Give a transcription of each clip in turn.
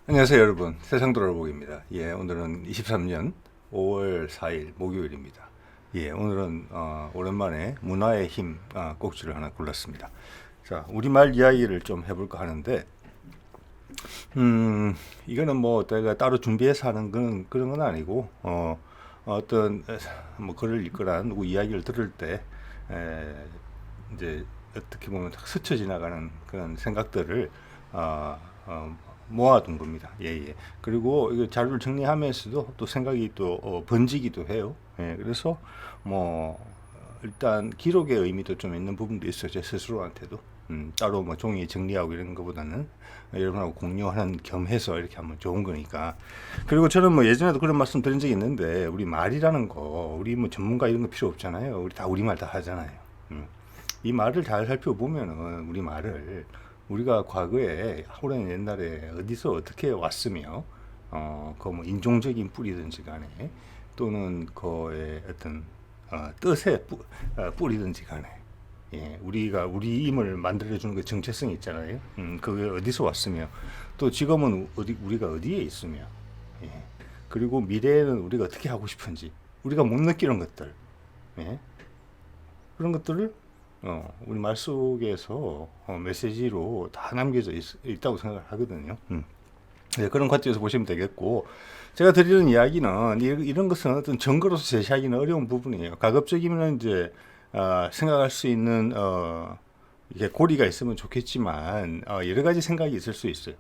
안녕하세요 여러분, 세상 돌아보기입니다. 오늘은 23년 5월 4일 목요일입니다. 오늘은 오랜만에 문화의 힘 꼭지를 하나 골랐습니다. 자, 우리말 이야기를 좀 해볼까 하는데 이거는 뭐 내가 따로 준비해서 하는 그런 건 아니고 어떤 뭐 글을 읽거나 누구 이야기를 들을 때 이제 어떻게 보면 스쳐 지나가는 그런 생각들을 어, 어, 모아둔 겁니다. 그리고 이거 자료를 정리하면서도 또 생각이 또 번지기도 해요. 그래서 뭐 일단 기록의 의미도 좀 있는 부분도 있어요. 제 스스로한테도. 따로 뭐 종이 정리하고 이런 것보다는 여러분하고 공유하는 겸해서 이렇게 하면 좋은 거니까. 그리고 저는 뭐 예전에도 그런 말씀 드린 적이 있는데, 우리 말이라는 거, 우리 뭐 전문가 이런 거 필요 없잖아요. 우리 다 우리말 다 하잖아요. 이 말을 잘 살펴보면은 우리 말을 우리가 과거에 오랜 옛날에 어디서 어떻게 왔으며 그 뭐 인종적인 뿌리든지 간에 또는 그의 어떤 뜻의 뿌리든지 간에 우리가 우리임을 만들어주는 그 정체성이 있잖아요. 그게 어디서 왔으며 또 지금은 우리가 어디에 있으며 그리고 미래에는 우리가 어떻게 하고 싶은지 우리가 못 느끼는 것들 그런 것들을 우리 말 속에서 메시지로 다 남겨져 있다고 생각을 하거든요. 그런 관점에서 보시면 되겠고, 제가 드리는 이야기는 이런 것은 어떤 증거로서 제시하기는 어려운 부분이에요. 가급적이면 이제 생각할 수 있는 이게 고리가 있으면 좋겠지만 여러 가지 생각이 있을 수 있어요.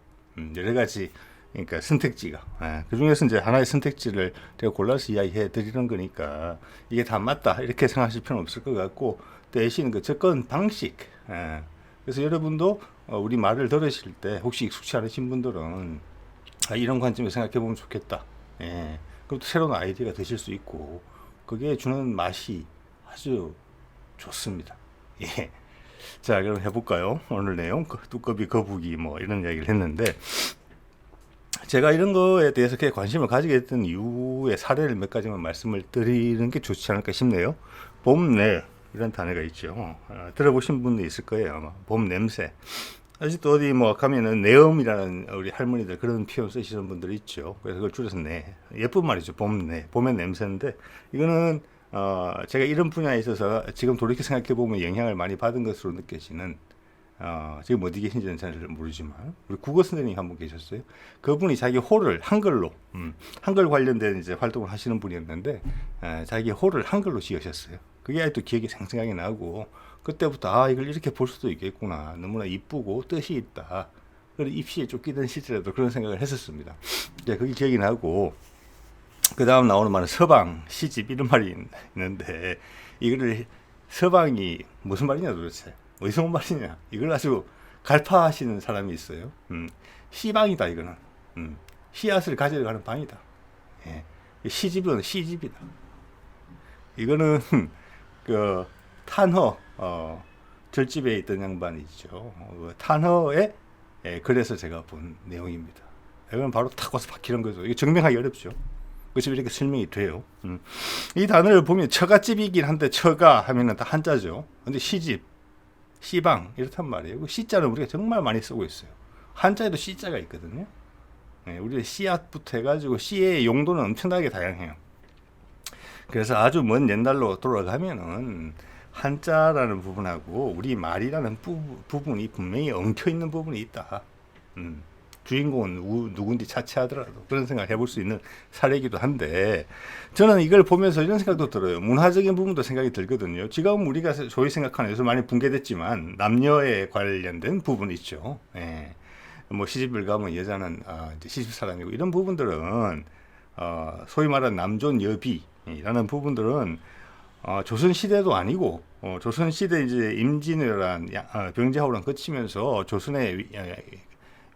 여러 가지 그러니까 선택지가 그 중에서 이제 하나의 선택지를 제가 골라서 이야기해 드리는 거니까 이게 다 맞다 이렇게 생각하실 필요는 없을 것 같고, 대신 그 접근 방식 그래서 여러분도 우리 말을 들으실 때 혹시 익숙치 않으신 분들은 이런 관점에서 생각해 보면 좋겠다. 그리고 또 새로운 아이디어가 되실 수 있고 그게 주는 맛이 아주 좋습니다. 예. 자, 그럼 해볼까요? 오늘 내용 두꺼비 거북이 뭐 이런 이야기를 했는데, 제가 이런 거에 대해서 관심을 가지게 됐던 이유의 사례를 몇 가지만 말씀을 드리는 게 좋지 않을까 싶네요. 봄내 이런 단어가 있죠. 들어보신 분도 있을 거예요. 아마 봄 냄새. 아직도 어디 뭐 가면은 내음이라는 우리 할머니들 그런 표현 쓰시는 분들 있죠. 그래서 그걸 줄여서 내. 예쁜 말이죠. 봄내. 봄의 냄새인데 이거는 제가 이런 분야에 있어서 지금 돌이켜 생각해 보면 영향을 많이 받은 것으로 느껴지는 지금 어디 계신지는 잘 모르지만 우리 국어 선생님이 한 분 계셨어요. 그분이 자기 호를 한글로 한글 관련된 이제 활동을 하시는 분이었는데 자기 호를 한글로 지으셨어요. 그게 아직도 기억이 생생하게 나고 그때부터 이걸 이렇게 볼 수도 있겠구나. 너무나 이쁘고 뜻이 있다. 그래서 입시에 쫓기던 시절에도 그런 생각을 했었습니다. 그게 기억이 나고 그 다음 나오는 말은 서방, 시집 이런 말이 있는데 이거를 서방이 무슨 말이냐 도대체 어디서 온 말이냐 이걸 아주 갈파하시는 사람이 있어요. 시방이다 이거는. 씨앗을 가져가는 방이다. 시집은 시집이다. 이거는 그 탄허 절집에 있던 양반이죠. 탄허의 그래서 제가 본 내용입니다. 이건 바로 탁 와서 박히는 거죠. 이게 증명하기 어렵죠. 그렇지만 이렇게 설명이 돼요. 이 단어를 보면 처갓집이긴 한데 처가 하면은 다 한자죠. 근데 시집, 시방 이렇단 말이에요. 시자는 우리가 정말 많이 쓰고 있어요. 한자에도 시자가 있거든요. 우리 씨앗부터 해가지고 씨의 용도는 엄청나게 다양해요. 그래서 아주 먼 옛날로 돌아가면은 한자라는 부분하고 우리 말이라는 부분이 분명히 엉켜 있는 부분이 있다. 주인공은 누군지 차치하더라도 그런 생각을 해볼 수 있는 사례이기도 한데, 저는 이걸 보면서 이런 생각도 들어요. 문화적인 부분도 생각이 들거든요. 지금 우리가 소위 생각하는, 요즘 많이 붕괴됐지만 남녀에 관련된 부분이 있죠. 뭐 시집을 가면 여자는 이제 시집사람이고 이런 부분들은 소위 말하는 남존 여비라는 부분들은 조선 시대도 아니고 조선 시대 이제 임진왜란 병자호란 거치면서 조선의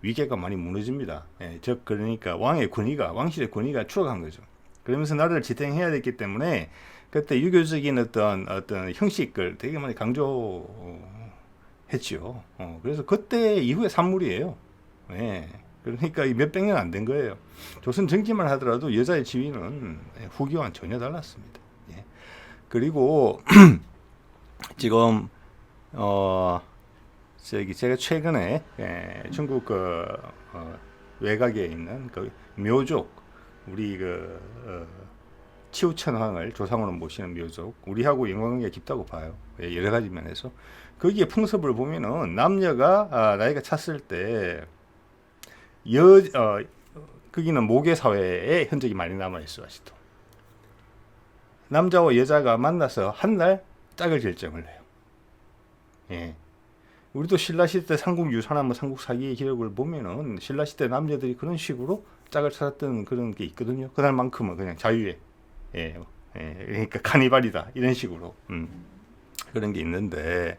위계가 많이 무너집니다. 즉 그러니까 왕실의 권위가 추락한 거죠. 그러면서 나라를 지탱해야 됐기 때문에 그때 유교적인 어떤 형식을 되게 많이 강조했죠. 그래서 그때 이후의 산물이에요. 그러니까 몇백 년 안 된 거예요. 조선 정치만 하더라도 여자의 지위는 후기와는 전혀 달랐습니다. 그리고 지금 제가 최근에 중국 외곽에 있는 그 묘족, 우리 치우천왕을 조상으로 모시는 묘족, 우리하고 인과관계가 깊다고 봐요. 여러 가지 면에서. 거기에 풍습을 보면은 남녀가 나이가 찼을 때 거기는 모계 사회의 흔적이 많이 남아 있어 아직도. 남자와 여자가 만나서 한 날 짝을 결정을 해요. 예. 우리도 신라시대 때 삼국유사나 삼국사기의 기록을 보면은 신라시대 남자들이 그런 식으로 짝을 찾았던 그런 게 있거든요. 그날만큼은 그냥 자유에, 예, 그러니까 카니발이다 이런 식으로 그런 게 있는데,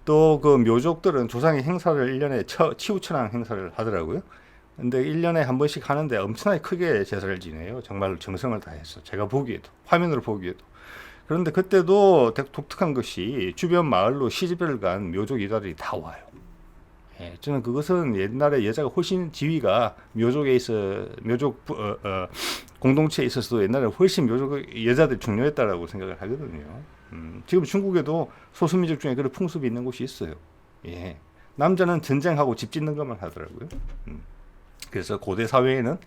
또 그 묘족들은 조상의 행사를 1년에 치우천왕 행사를 하더라고요. 근데 1년에 한 번씩 하는데 엄청나게 크게 제사를 지내요. 정말 정성을 다해서. 제가 보기에도, 화면으로 보기에도. 그런데 그때도 독특한 것이 주변 마을로 시집을 간 묘족 여자들이 다 와요. 예, 저는 그것은 옛날에 여자가 훨씬 지위가 묘족에 있어, 공동체에 있어서도 옛날에 훨씬 묘족 여자들이 중요했다라고 생각을 하거든요. 지금 중국에도 소수민족 중에 그런 풍습이 있는 곳이 있어요. 예, 남자는 전쟁하고 집 짓는 것만 하더라고요. 그래서 고대 사회에는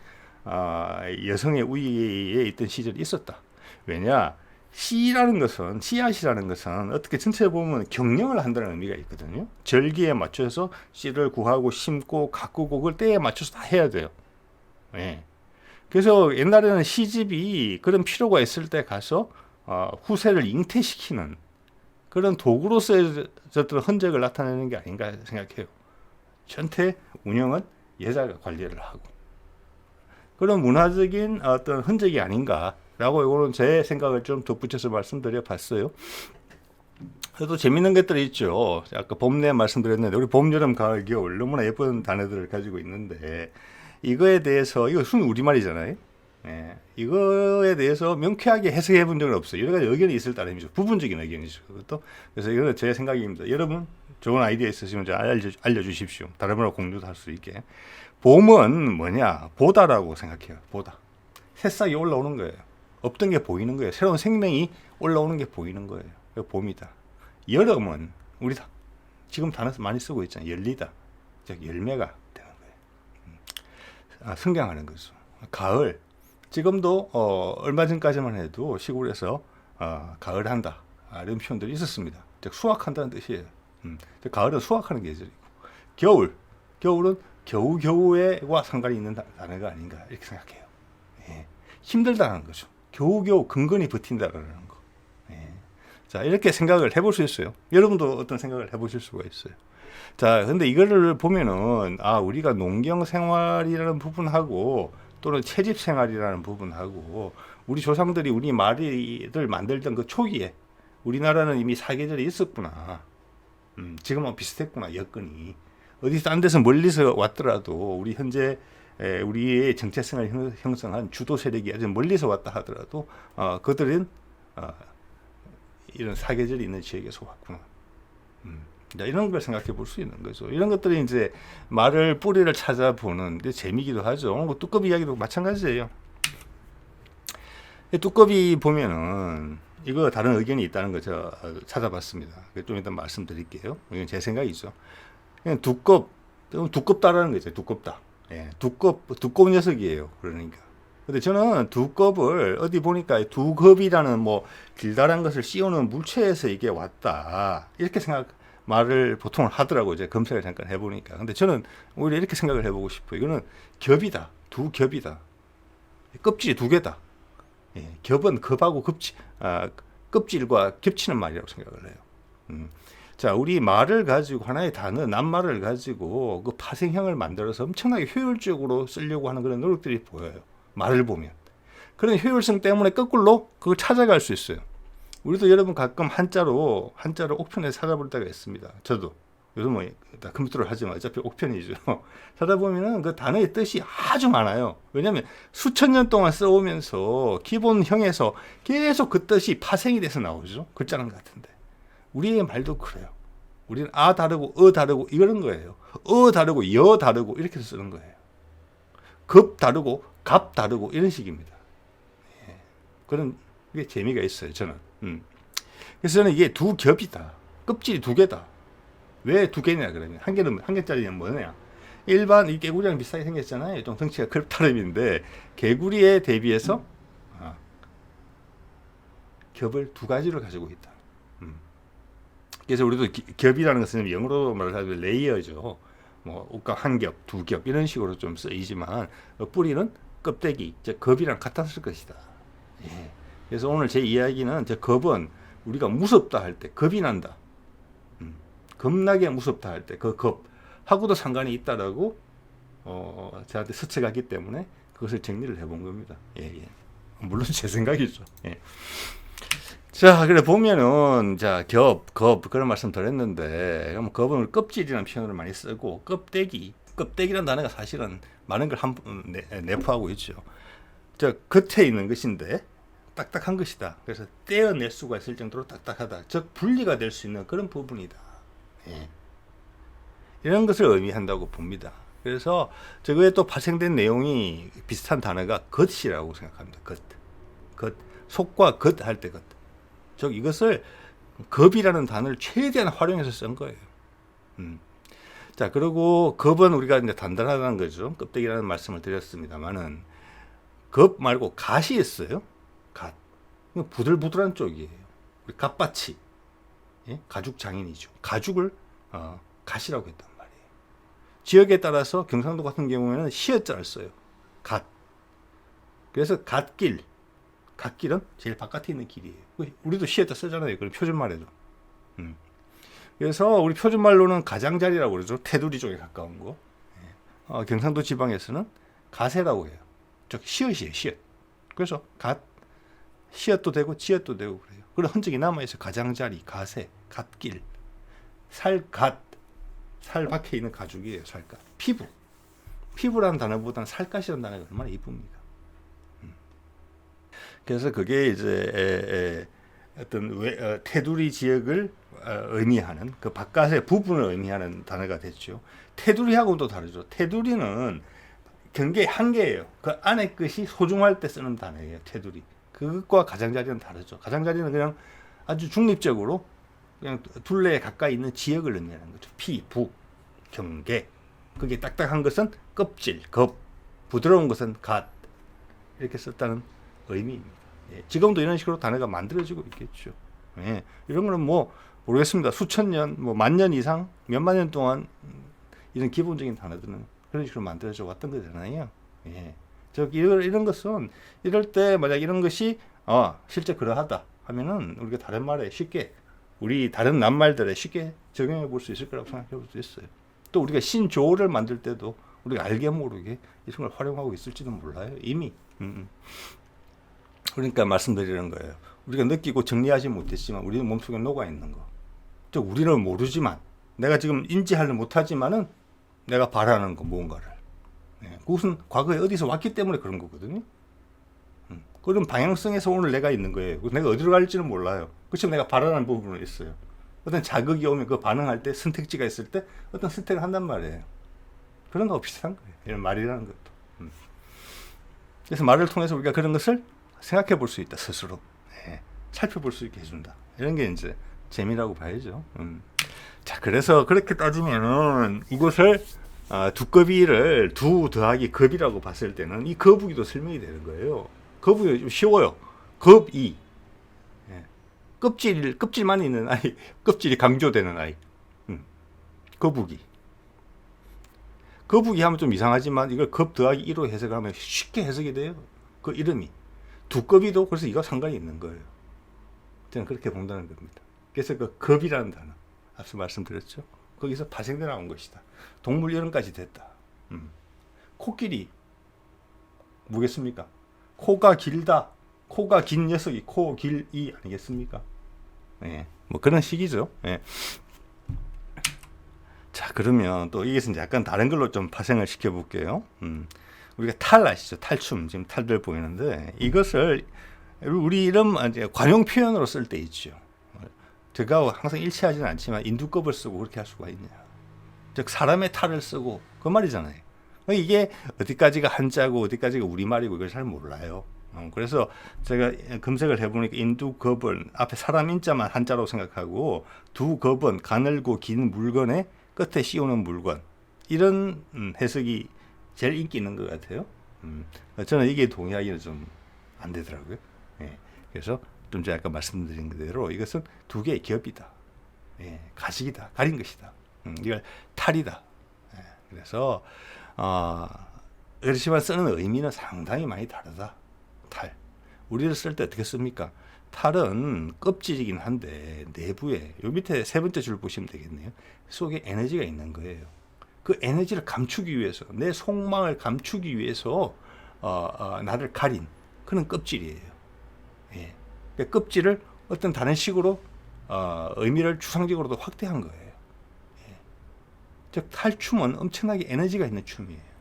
여성의 우위에 있던 시절이 있었다. 왜냐? 씨라는 것은, 씨앗이라는 것은 어떻게 전체에 보면 경영을 한다는 의미가 있거든요. 절기에 맞춰서 씨를 구하고 심고 가꾸고 그걸 때에 맞춰서 다 해야 돼요. 예. 그래서 옛날에는 시집이 그런 필요가 있을 때 가서 후세를 잉태시키는 그런 도구로 쓰여졌던 흔적을 나타내는 게 아닌가 생각해요. 전체 운영은 여자가 관리를 하고 그런 문화적인 어떤 흔적이 아닌가라고 이거는 제 생각을 좀 덧붙여서 말씀드려 봤어요. 그래도 재밌는 것들이 있죠. 아까 봄내 말씀드렸는데 우리 봄, 여름, 가을, 겨울 너무나 예쁜 단어들을 가지고 있는데 이거에 대해서 이거 순 우리말이잖아요. 예, 이거에 대해서 명쾌하게 해석해 본 적은 없어요. 여러 가지 의견이 있을 따름이죠. 부분적인 의견이죠. 그것도. 그래서 이거는 제 생각입니다. 여러분 좋은 아이디어 있으시면 알려주십시오. 다른 분하고 공유도 할 수 있게. 봄은 뭐냐? 보다라고 생각해요. 보다. 새싹이 올라오는 거예요. 없던 게 보이는 거예요. 새로운 생명이 올라오는 게 보이는 거예요. 그게 봄이다. 여름은 우리 지금 단어 많이 쓰고 있잖아요. 열리다. 즉 열매가 되는 거예요. 성장하는 거죠. 가을. 지금도 얼마 전까지만 해도 시골에서 가을한다 이런 표현들이 있었습니다. 즉 수확한다는 뜻이에요. 가을은 수확하는 계절이고 겨울은 겨우겨우와 상관이 있는 단어가 아닌가 이렇게 생각해요. 예. 힘들다는 거죠. 겨우겨우 근근히 버틴다라는 거. 예. 자, 이렇게 생각을 해볼 수 있어요. 여러분도 어떤 생각을 해보실 수가 있어요. 자, 근데 이거를 보면은 우리가 농경 생활이라는 부분하고 또는 채집 생활이라는 부분하고 우리 조상들이 우리 말을 만들던 그 초기에 우리나라는 이미 사계절이 있었구나. 지금은 비슷했구나. 여건이 어디 딴 데서 멀리서 왔더라도 우리 현재 우리의 정체성을 형성한 주도 세력이 아주 멀리서 왔다 하더라도 그들은 이런 사계절이 있는 지역에서 왔구나. 이런 걸 생각해 볼 수 있는 거죠. 이런 것들이 이제 말을 뿌리를 찾아보는 데 재미기도 하죠. 뚜꺼비 이야기도 마찬가지예요. 뚜꺼비 보면은 이거 다른 의견이 있다는 거 제가 찾아봤습니다. 좀 이따 말씀드릴게요. 이건 제 생각이죠. 그냥 두껍다라는 거죠. 두껍다. 예, 두꺼운 녀석이에요. 그러니까. 근데 저는 두껍을 어디 보니까 두껍이라는 길다란 것을 씌우는 물체에서 이게 왔다. 이렇게 말을 보통 하더라고요. 이제 검색을 잠깐 해보니까. 근데 저는 오히려 이렇게 생각을 해보고 싶어요. 이거는 겹이다. 두겹이다. 껍질이 두 개다. 예, 겹은 겹하고 껍질과 겹치는 말이라고 생각을 해요. 자, 우리 말을 가지고 하나의 단어, 낱말을 가지고 그 파생형을 만들어서 엄청나게 효율적으로 쓰려고 하는 그런 노력들이 보여요. 말을 보면. 그런 효율성 때문에 거꾸로 그걸 찾아갈 수 있어요. 우리도 여러분 가끔 한자로 옥편에서 찾아볼 때가 있습니다. 저도 요즘 컴퓨터를 하지만 어차피 옥편이죠. 찾아보면은 그 단어의 뜻이 아주 많아요. 왜냐하면 수천 년 동안 써오면서 기본형에서 계속 그 뜻이 파생이 돼서 나오죠. 글자는 같은데. 우리의 말도 그래요. 우리는 다르고 다르고 이런 거예요. 다르고 여 다르고 이렇게 쓰는 거예요. 급 다르고 갑 다르고 이런 식입니다. 예. 그런 게 재미가 있어요. 저는. 그래서 저는 이게 두 겹이다. 껍질이 두 개다. 왜 두 개냐 그러면 한 개짜리는 뭐냐? 일반 이 개구리랑 비슷하게 생겼잖아요. 좀 덩치가 그렇다름인데 개구리에 대비해서 겹을 두 가지를 가지고 있다. 그래서 우리도 겹이라는 것은 영어로 말하면 레이어죠. 뭐 옷값 한 겹, 두 겹 이런 식으로 좀 쓰이지만 뿌리는 껍데기, 즉 겁이랑 같았을 것이다. 예. 그래서 오늘 제 이야기는 저 겁은 우리가 무섭다 할 때 겁이 난다. 겁나게 무섭다 할 때 그 겁하고도 상관이 있다라고 저한테 서책하기 때문에 그것을 정리를 해본 겁니다. 예, 예. 물론 제 생각이죠. 예. 자, 그래 보면은 자, 겁 그런 말씀 드렸는데 그럼 겁은 껍질이라는 표현을 많이 쓰고 껍데기라는 단어가 사실은 많은 걸 내포하고 있죠. 저 겉에 있는 것인데 딱딱한 것이다. 그래서 떼어낼 수가 있을 정도로 딱딱하다. 즉 분리가 될 수 있는 그런 부분이다. 예. 이런 것을 의미한다고 봅니다. 그래서 저거에 또 파생된 내용이 비슷한 단어가 겉이라고 생각합니다. 겉. 속과 겉 할 때 겉. 즉 이것을 겁이라는 단어를 최대한 활용해서 쓴 거예요. 자, 그리고 겁은 우리가 이제 단단하다는 거죠. 껍데기라는 말씀을 드렸습니다만은 겁 말고 갓이 있어요. 갓. 부들부들한 쪽이에요. 우리 갓바치. 예? 가죽 장인이죠. 가죽을 갓이라고 했단 말이에요. 지역에 따라서 경상도 같은 경우에는 시어자를 써요. 갓. 그래서 갓길은 제일 바깥에 있는 길이에요. 우리도 시에다 쓰잖아요. 그럼 표준말에도. 그래서 우리 표준말로는 가장자리라고 그러죠. 테두리 쪽에 가까운 거. 경상도 지방에서는 가세라고 해요. 즉 시엇이에요. 시엇. 그래서 갓, 시엇도 되고 지엇도 되고 그래요. 그런 흔적이 남아있어요. 가장자리, 가세, 갓길, 살갓. 살 밖에 있는 가죽이에요. 살갓. 피부라는 단어보다는 살갓이라는 단어가 얼마나 이쁩니까? 그래서 그게 이제 어떤 테두리 지역을 의미하는 그 바깥의 부분을 의미하는 단어가 됐죠. 테두리하고도 다르죠. 테두리는 경계 한계예요. 그 안에 것이 소중할 때 쓰는 단어예요. 테두리. 그것과 가장자리는 다르죠. 가장자리는 그냥 아주 중립적으로 그냥 둘레에 가까이 있는 지역을 의미하는 거죠. 북, 경계. 그게 딱딱한 것은 껍질, 겁. 부드러운 것은 갓. 이렇게 썼다는 의미입니다. 예, 지금도 이런 식으로 단어가 만들어지고 있겠죠. 예, 이런 거는 뭐 모르겠습니다. 수천 년, 뭐 만 년 이상, 몇만 년 동안 이런 기본적인 단어들은 그런 식으로 만들어져 왔던 거잖아요. 예, 이런 것은 이럴 때 만약 이런 것이 실제 그러하다 하면은 우리가 다른 말에 쉽게 우리 다른 낱말들에 쉽게 적용해 볼 수 있을 거라고 생각해 볼 수 있어요. 또 우리가 신조어를 만들 때도 우리가 알게 모르게 이런 걸 활용하고 있을지도 몰라요. 이미. 그러니까 말씀드리는 거예요. 우리가 느끼고 정리하지 못했지만 우리는 몸속에 녹아 있는 거. 즉 우리는 모르지만 내가 지금 인지하지 못하지만은 내가 바라는 거 무언가를. 네, 그것은 과거에 어디서 왔기 때문에 그런 거거든요. 그런 방향성에서 오늘 내가 있는 거예요. 내가 어디로 갈지는 몰라요. 그렇지만 내가 바라는 부분은 있어요. 어떤 자극이 오면 그 반응할 때 선택지가 있을 때 어떤 선택을 한단 말이에요. 그런 거 비슷한 거예요. 이런 말이라는 것도. 그래서 말을 통해서 우리가 그런 것을 생각해 볼 수 있다, 스스로. 네, 살펴볼 수 있게 해준다. 이런 게 이제 재미라고 봐야죠. 자, 그래서 그렇게 따지면은 이것을 두꺼비를 두 더하기 겁이라고 봤을 때는 이 거북이도 설명이 되는 거예요. 거북이 좀 쉬워요. 겁이. 예. 껍질만 있는 아이, 껍질이 강조되는 아이. 거북이. 거북이 하면 좀 이상하지만 이걸 겁 더하기 1로 해석을 하면 쉽게 해석이 돼요. 그 이름이. 두꺼비도 그래서 이거 상관이 있는 거예요. 저는 그렇게 본다는 겁니다. 그래서 그 겁이라는 단어, 앞서 말씀드렸죠. 거기서 파생돼 나온 것이다. 동물 이름까지 됐다. 코끼리 뭐겠습니까? 코가 길다. 코가 긴 녀석이 코길이 아니겠습니까? 예, 뭐 그런 식이죠. 예. 자, 그러면 또 이것은 이제 약간 다른 걸로 좀 파생을 시켜볼게요. 우리가 탈 아시죠? 탈춤. 지금 탈들 보이는데 이것을 우리 이런 관용 표현으로 쓸 때 있죠. 제가 항상 일치하지는 않지만 인두껍을 쓰고 그렇게 할 수가 있냐. 즉 사람의 탈을 쓰고 그 말이잖아요. 이게 어디까지가 한자고 어디까지가 우리말이고 이걸 잘 몰라요. 그래서 제가 검색을 해보니까 인두겁은 앞에 사람 인자만 한자로 생각하고 두겁은 가늘고 긴 물건에 끝에 씌우는 물건. 이런 해석이 제일 인기 있는 것 같아요. 저는 이게 동의하기는 좀 안 되더라고요. 예, 그래서 좀 제가 아까 말씀드린 그대로 이것은 두 개의 기업이다. 예, 가식이다. 가린 것이다. 이걸 탈이다. 예, 그래서 그렇지만 쓰는 의미는 상당히 많이 다르다. 탈. 우리를 쓸 때 어떻게 씁니까? 탈은 껍질이긴 한데 내부에 요 밑에 세 번째 줄 보시면 되겠네요. 속에 에너지가 있는 거예요. 그 에너지를 감추기 위해서 내 속망을 감추기 위해서 나를 가린 그런 껍질이에요. 예. 그 껍질을 어떤 다른 식으로 의미를 추상적으로도 확대한 거예요. 예. 즉 탈춤은 엄청나게 에너지가 있는 춤이에요.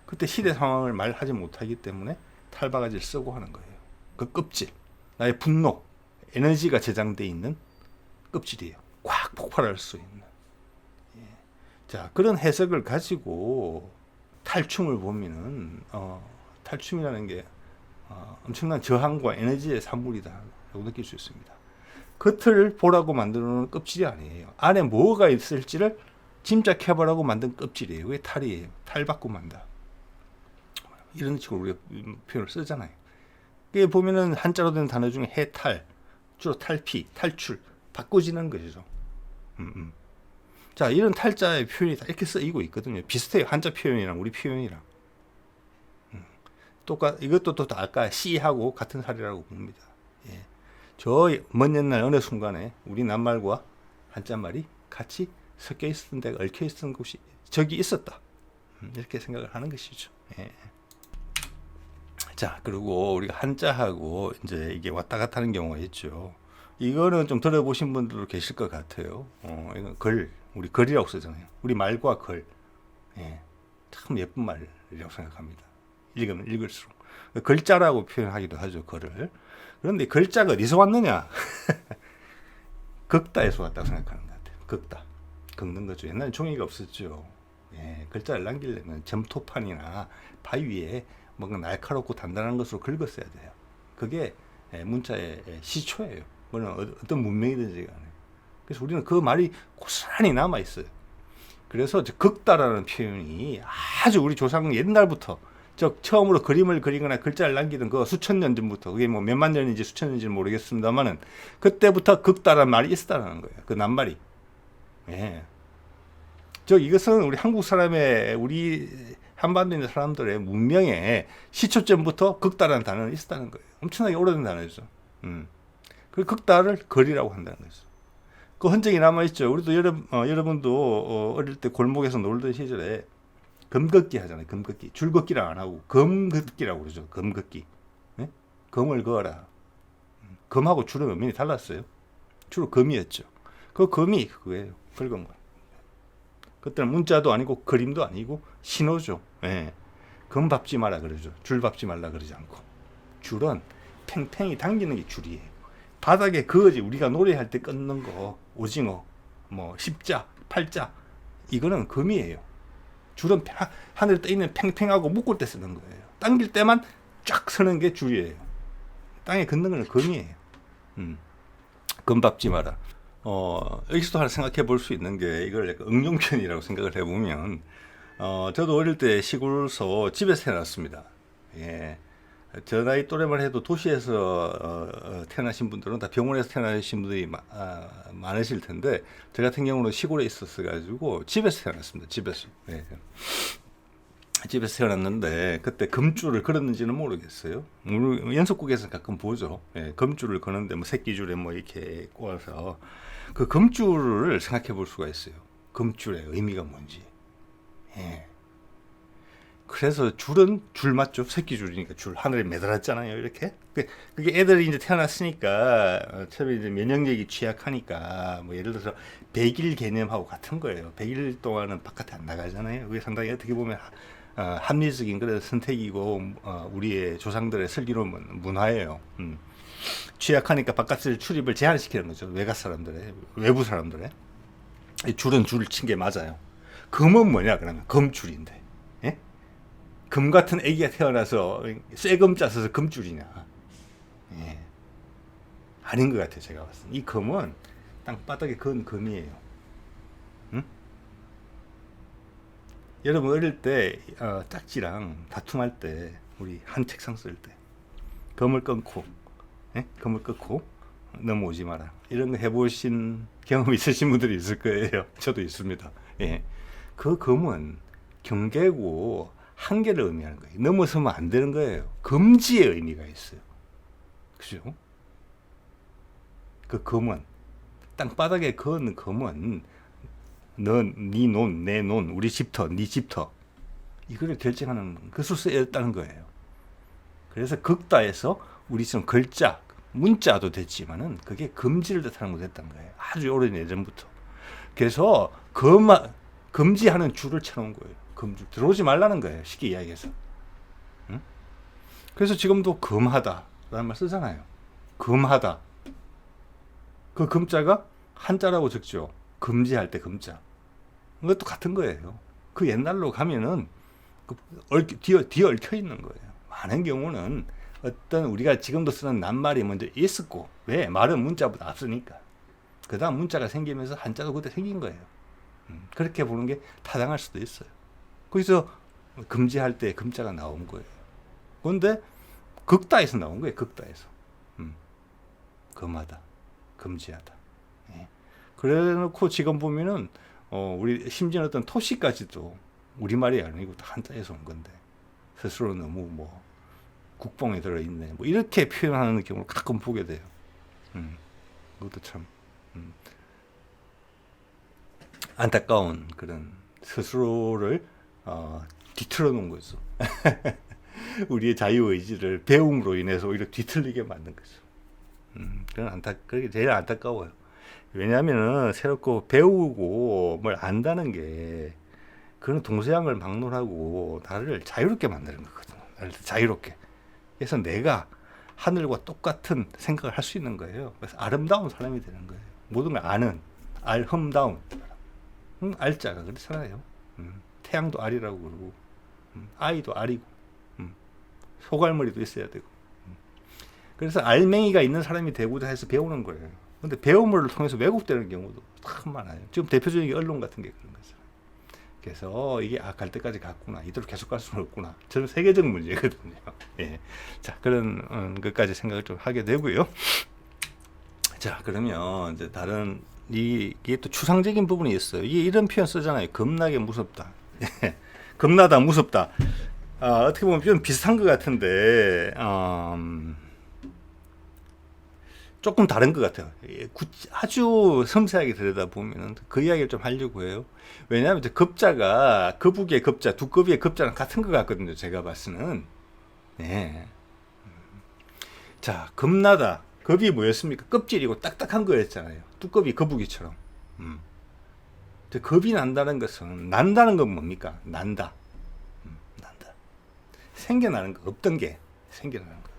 그때 시대 상황을 말하지 못하기 때문에 탈바가지를 쓰고 하는 거예요. 그 껍질, 나의 분노, 에너지가 저장되어 있는 껍질이에요. 꽉 폭발할 수 있는. 예. 자, 그런 해석을 가지고 탈춤을 보면은 탈춤이라는 게 엄청난 저항과 에너지의 산물이다라고 느낄 수 있습니다. 겉을 보라고 만드는 껍질이 아니에요. 안에 뭐가 있을지를 짐작해보라고 만든 껍질이에요. 그게 탈이에요. 탈바꿈 한다. 이런 식으로 우리가 표현을 쓰잖아요. 그게 보면은 한자로 된 단어 중에 해탈, 주로 탈피, 탈출, 바꿔지는 것이죠. 자, 이런 탈자의 표현이 다 이렇게 쓰이고 있거든요. 비슷해요. 한자 표현이랑 우리 표현이랑. 이것도 또 아까 씨하고 같은 살이라고 봅니다. 예. 저 먼 옛날 어느 순간에 우리 낱말과 한자말이 같이 섞여 있었던 데가 얽혀 있었던 곳이 저기 있었다. 이렇게 생각을 하는 것이죠. 예. 자, 그리고 우리가 한자하고 이제 이게 왔다 갔다 하는 경우가 있죠. 이거는 좀 들어보신 분들도 계실 것 같아요. 이건 우리 글이라고 쓰잖아요. 우리 말과 글. 예. 참 예쁜 말이라고 생각합니다. 읽으면 읽을수록. 글자라고 표현하기도 하죠, 글을. 그런데 글자가 어디서 왔느냐? 긁다에서 왔다고 생각하는 것 같아요. 긁다. 긁는 거죠. 옛날에 종이가 없었죠. 예. 글자를 남기려면 점토판이나 바위 위에 뭔가 날카롭고 단단한 것으로 긁었어야 돼요. 그게 문자의 시초예요. 어떤 문명이든지 간에. 그래서 우리는 그 말이 고스란히 남아 있어요. 그래서 긁다라는 표현이 아주 우리 조상 옛날부터 처음으로 그림을 그리거나 글자를 남기던 그 수천 년 전부터, 그게 뭐 몇만 년인지 수천 년인지 모르겠습니다만은 그때부터 긁다라는 말이 있었다는 거예요. 그 낱말이. 예. 이것은 우리 한국 사람의, 우리 한반도에 있는 사람들의 문명의 시초점부터 긁다라는 단어는 있었다는 거예요. 엄청나게 오래된 단어죠. 그 긁다를 글이라고 한다는 거죠. 그 흔적이 남아있죠. 우리도 여러분도 어릴 때 골목에서 놀던 시절에 금걷기 하잖아요. 금걷기. 줄걷기를 안 하고 금걷기라고 그러죠. 금걷기. 네? 금을 그어라. 금하고 줄은 의미이 달랐어요. 주로 금이었죠. 그 금이 그거예요. 긁은 거. 그때는 문자도 아니고 그림도 아니고 신호죠. 예. 금 밟지 마라 그러죠. 줄 밟지 말라 그러지 않고. 줄은 팽팽히 당기는 게 줄이에요. 바닥에 그어지 우리가 노래할 때 끊는 거, 오징어, 뭐 십자, 팔자, 이거는 금이에요. 줄은 하늘에 떠 있는 팽팽하고 묶을 때 쓰는 거예요. 당길 때만 쫙 서는 게 줄이에요. 땅에 긋는 건 금이에요. 금 밟지 마라. 여기서도 하나 생각해 볼 수 있는 게, 이걸 약간 응용편이라고 생각을 해보면, 저도 어릴 때 시골서 집에서 태어났습니다. 예. 저 나이 또래만 해도 도시에서 태어나신 분들은 다 병원에서 태어나신 분들이 많으실 텐데, 저 같은 경우는 시골에 있었어가지고 집에서 태어났습니다. 집에서. 예. 집에서 태어났는데 그때 금줄을 걸었는지는 모르겠어요. 연속국에서 가끔 보죠. 예, 금줄을 거는데 뭐 새끼줄에 뭐 이렇게 꼬아서 그 금줄을 생각해 볼 수가 있어요. 금줄의 의미가 뭔지. 예. 그래서 줄은 줄 맞죠? 새끼줄이니까 줄 하늘에 매달았잖아요. 이렇게. 그게 애들이 이제 태어났으니까 처음에 이제 면역력이 취약하니까 뭐 예를 들어서 100일 개념하고 같은 거예요. 100일 동안은 바깥에 안 나가잖아요. 그게 상당히 어떻게 보면 합리적인 그런 선택이고 우리의 조상들의 슬기로운 문화예요. 취약하니까 바깥을 출입을 제한시키는 거죠. 외부 사람들의. 줄은 줄을 친 게 맞아요. 금은 뭐냐 그러면 금줄인데. 예? 금 같은 애기가 태어나서 쇠금 짜서 금줄이냐. 예. 아닌 것 같아요. 제가 봤을 때. 이 금은 땅바닥에 그은 금이에요. 응? 여러분 어릴 때 짝지랑 다툼할 때 우리 한 책상 쓸 때 검을 끊고 검을 끊고 넘어오지 마라 이런 거 해보신 경험 있으신 분들이 있을 거예요. 저도 있습니다. 예. 그 검은 경계고 한계를 의미하는 거예요. 넘어서면 안 되는 거예요. 금지의 의미가 있어요. 그죠? 그 검은 땅바닥에 그은 검은 넌, 네 논, 내 논, 우리 집터, 네 집터 이거를 결정하는 것으로 쓰였다는 거예요. 그래서 극다에서 우리처럼 글자, 문자도 됐지만은 그게 금지를 뜻하는 거 됐던 거예요. 아주 오랜 예전부터. 그래서 금지하는 줄을 쳐놓은 거예요. 금줄 들어오지 말라는 거예요. 쉽게 이야기해서. 응? 그래서 지금도 금하다라는 말 쓰잖아요. 금하다. 그 금자가 한자라고 적죠. 금지할 때 금자. 그것도 같은 거예요. 그 옛날로 가면은 뒤에 얽혀 있는 거예요. 많은 경우는 어떤 우리가 지금도 쓰는 낱말이 먼저 있었고, 왜? 말은 문자보다 앞서니까. 그 다음 문자가 생기면서 한자도 그때 생긴 거예요. 그렇게 보는 게 타당할 수도 있어요. 거기서 금지할 때 금자가 나온 거예요. 그런데 극다에서 나온 거예요. 극다에서. 금하다. 금지하다. 예. 그래 놓고 지금 보면은, 우리 심지어 어떤 토시까지도 우리말이 아니고 한자에서 온 건데, 스스로 너무 국뽕에 들어있네. 이렇게 표현하는 경우를 가끔 보게 돼요. 그것도 참, 안타까운 그런 스스로를, 뒤틀어 놓은 거죠. 우리의 자유의지를 배움으로 인해서 오히려 뒤틀리게 만든 거죠. 그게 제일 안타까워요. 왜냐하면 새롭고 배우고 뭘 안다는 게 그런 동서양을 막론하고 나를 자유롭게 만드는 거거든요. 자유롭게. 그래서 내가 하늘과 똑같은 생각을 할 수 있는 거예요. 그래서 아름다운 사람이 되는 거예요. 모든 걸 아는 알흠다운 알자가 그렇잖아요. 태양도 알이라고 그러고 아이도 알이고 소갈머리도 있어야 되고. 그래서 알맹이가 있는 사람이 되고자 해서 배우는 거예요. 근데 배움을 통해서 왜곡되는 경우도 참 많아요. 지금 대표적인 게 언론 같은 게 그런 거죠. 그래서 이게 갈 때까지 갔구나. 이대로 계속 갈 수는 없구나. 저는 세계적 문제거든요. 예. 자, 그런 것까지 생각을 좀 하게 되고요. 자, 그러면 이제 다른 이게 또 추상적인 부분이 있어요. 이런 표현 쓰잖아요. 겁나게 무섭다. 겁나다, 무섭다. 어떻게 보면 좀 비슷한 것 같은데, 조금 다른 것 같아요. 아주 섬세하게 들여다보면 그 이야기를 좀 하려고 해요. 왜냐하면 급자가 거북이의 급자, 두꺼비의 급자랑 같은 것 같거든요. 제가 봤으는. 네. 자, 겁나다. 겁이 뭐였습니까? 껍질이고 딱딱한 거였잖아요. 두꺼비 거북이처럼. 겁이 난다는 것은, 난다는 건 뭡니까? 난다. 난다. 생겨나는 거, 없던 게 생겨나는 거.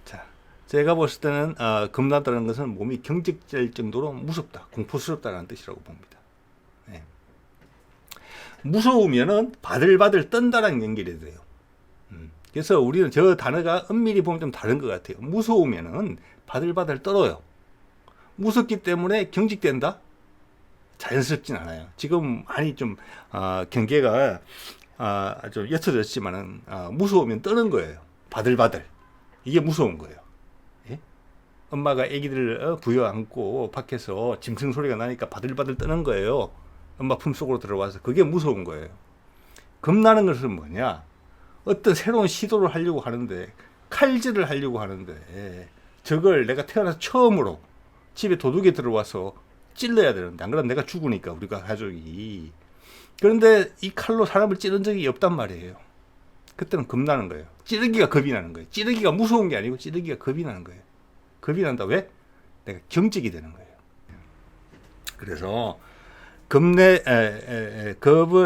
자, 제가 봤을 때는 겁나다는 것은 몸이 경직될 정도로 무섭다, 공포스럽다는 뜻이라고 봅니다. 네. 무서우면은 바들바들 떤다라는 연결이 돼요. 그래서 우리는 저 단어가 엄밀히 보면 좀 다른 것 같아요. 무서우면은 바들바들 떨어요. 무섭기 때문에 경직된다? 자연스럽진 않아요. 지금 많이 좀 경계가 좀 옅어졌지만은 무서우면 떠는 거예요. 바들바들. 이게 무서운 거예요. 예? 엄마가 아기들을 부여안고 밖에서 짐승 소리가 나니까 바들바들 떠는 거예요. 엄마 품속으로 들어와서. 그게 무서운 거예요. 겁나는 것은 뭐냐? 어떤 새로운 시도를 하려고 하는데, 칼질을 하려고 하는데, 저걸 내가 태어나서 처음으로 집에 도둑이 들어와서 찔러야 되는데, 안 그러면 내가 죽으니까, 우리가 가족이. 그런데 이 칼로 사람을 찌른 적이 없단 말이에요. 그때는 겁나는 거예요. 찌르기가 겁이 나는 거예요. 찌르기가 무서운 게 아니고 찌르기가 겁이 나는 거예요. 겁이 난다. 왜? 내가 경직이 되는 거예요. 그래서 겁을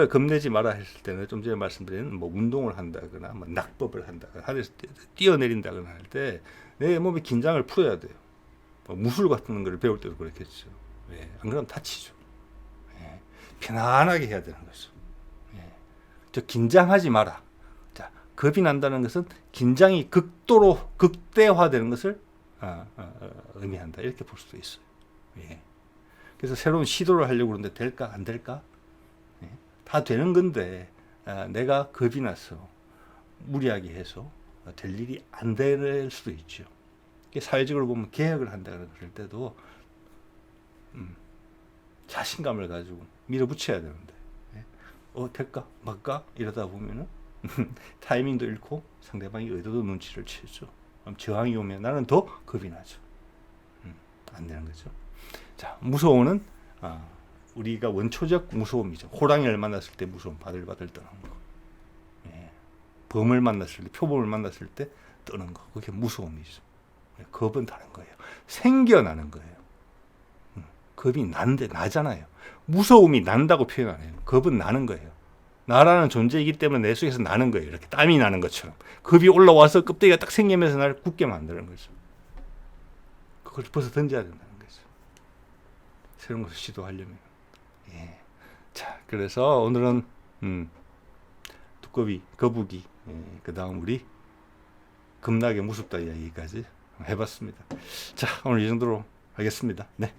겁내지 마라 했을 때는 좀 전에 말씀드린 운동을 한다거나 낙법을 한다거나 하늘에서 뛰어내린다거나 할 때 내 몸의 긴장을 풀어야 돼요. 무술 같은 걸 배울 때도 그렇겠죠. 예, 안 그러면 다치죠. 예, 편안하게 해야 되는 거죠. 예, 저 긴장하지 마라. 자, 겁이 난다는 것은 긴장이 극도로 극대화되는 것을 의미한다. 이렇게 볼 수도 있어요. 예. 그래서 새로운 시도를 하려고 그러는데 될까 안 될까? 예. 다 되는 건데 내가 겁이 나서 무리하게 해서 될 일이 안 될 수도 있죠. 사회적으로 보면 계약을 한다 그럴 때도 자신감을 가지고 밀어붙여야 되는데 될까 말까 이러다 보면은 타이밍도 잃고 상대방이 의도도 눈치를 채죠. 그럼 저항이 오면 나는 더 겁이 나죠. 안 되는 거죠. 자, 무서움은 우리가 원초적 무서움이죠. 호랑이를 만났을 때 무서움 바들바들 떠는 거. 범을 만났을 때, 표범을 만났을 때 떠는 거. 그게 무서움이죠. 겁은 다른 거예요. 생겨나는 거예요. 겁이 나잖아요. 무서움이 난다고 표현 안 해요. 겁은 나는 거예요. 나라는 존재이기 때문에 내 속에서 나는 거예요. 이렇게 땀이 나는 것처럼. 겁이 올라와서 껍데기가 딱 생기면서 나를 굳게 만드는 거죠. 그걸 벗어 던져야 된다는 거죠. 새로운 것을 시도하려면. 자, 그래서 오늘은 두꺼비, 거북이, 그 다음 우리 겁나게 무섭다 이야기까지 해봤습니다. 자, 오늘 이 정도로 하겠습니다. 네.